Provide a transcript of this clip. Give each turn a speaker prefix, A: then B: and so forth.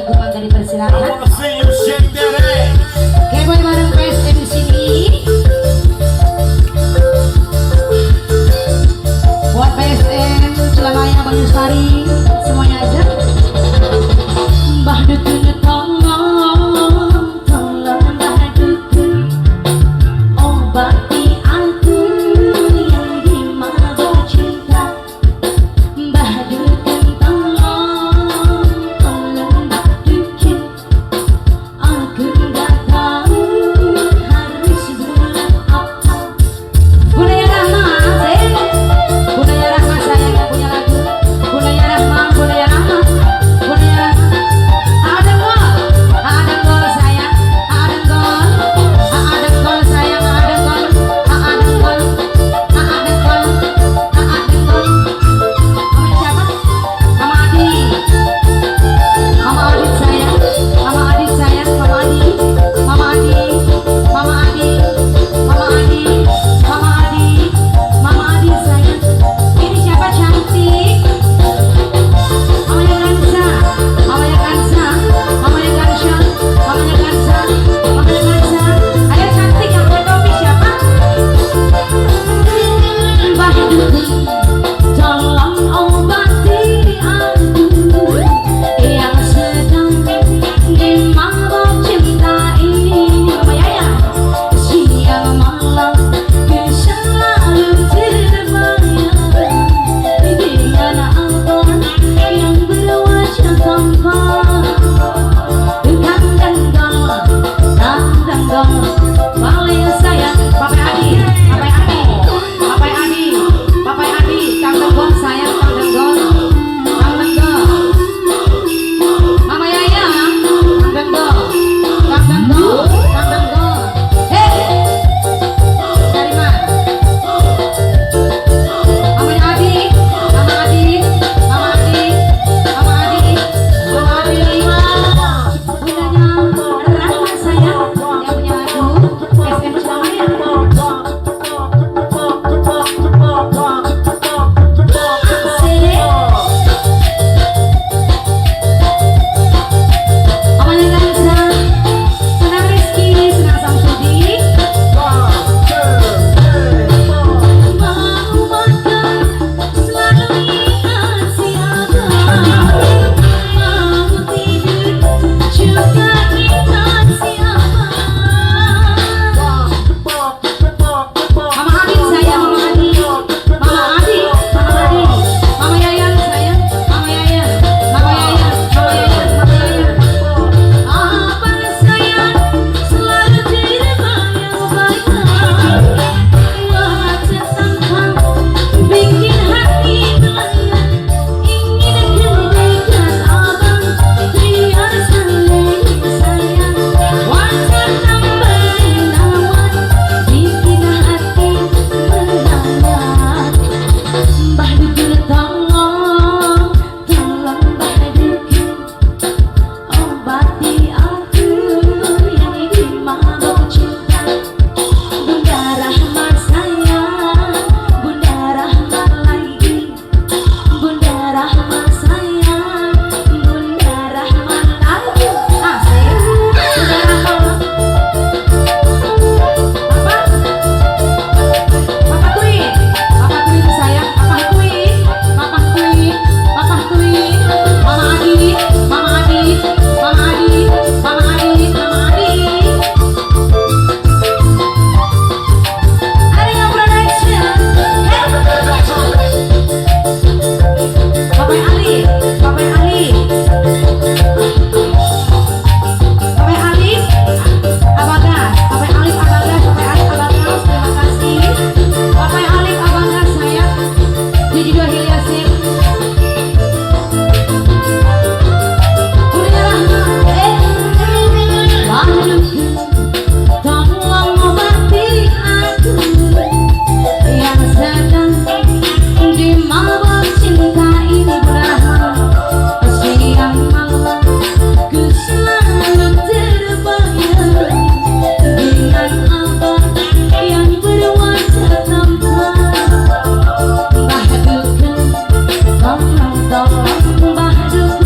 A: lagu mangga dipersilakan. Oke, boy bareng PSM di sini. Buat PSM Celamaya Bang Yustari semuanya aja. Mbah Dukun tolong Mbah Dukun obati aku yang dimabuk cinta. Mbah Dukun tolong Mbah Dukun, aku gak tahu harus buat apa. Budaya Rahma, Budaya Rahma saya gak punya lagu. Budaya Rahma, Budaya Rahma, Budaya Rahma. Ada gol sayang, ada gol sayang, ada gol, ada gol. Sama siapa? Sama Adit. Mama Adit sayang, Mama Adit sayang, Mama Adit, Mama Adit, Mama Adit, Mama Adit, Mama Adit, Mama Adit sayang. Ini siapa cantik? Mamanya Kansa, Mamanya Kansa, Mamanya Kansa, Mamanya Kansa, Mamanya Kansa. Ayo cantik yang pakai topi siapa? Mbah Dukun, tolong obati aku yang sedang dimabuk cinta ini. Mama Yaya, siang malam ku selalu terbayang dengan abang yang berwajah tampan. Kang dang paling sayang Papai Adi, Papai Adi, Papai Adi, Papai Adi, Kang Denggol sayang, Kang Denggol, Kang Denggol. Mama Yaya, Kang Denggol, Kang Denggol, Kang Denggol. Hei, dari mana? Mamanya Adi, Mama Adi, Mama Adi, Mama Adi, Mama Adi. Bundanya Rahma sayang yang punya lagu PSM Celamaya. Mamanya Kansa, senang Rizky, senang Samsudi. Mau makan selalu ingat siapa, mau tidur juga ingat siapa. Mama Adit sayang, Mama Adit, Mama Adit, Mama Adit, Mama Yayan sayang, Mama Yayan, Mama Yayan, Mama Yayan, Mama Yayan. Abang sayang selalu terbayang-bayang wajah tampan bikin hati melayang. Ingin kebaikan abang biar saling sayang. Wajah tampan menawan bikin hati melayang. Mbah Dukun tolong Mbah Dukun obati aku yang dimabuk cinta. Bunda Rahma sayang, Bunda Rahma lagi, Bunda Rahma sayang, Bunda Rahma lagi. Sayang, Bunda Rahma. Papa Tui, Papa Tui sayang, Papa Tui, Papa Tui, Papa Tui. Mama Adi, Mama Adi, Mama Adi, Mama Adi, Mama Adi. Arya Production. Papai Ali, Papai Ali, Papai Ali, Abagas, Papai Ali, Abagas, Papai Ali, Abagas. Terima kasih, Papai Ali, Abagas sayang. Dia juga Hilyasin. Budaya Rahma, Mbah Dukun, tolong obati aku yang sedang dimabuk cinta ini. Budaya Rahma, siang malam ku selalu terbayang dengan abang yang berwajah tampan. Mbah Dukun, tolong Mbah Dukun.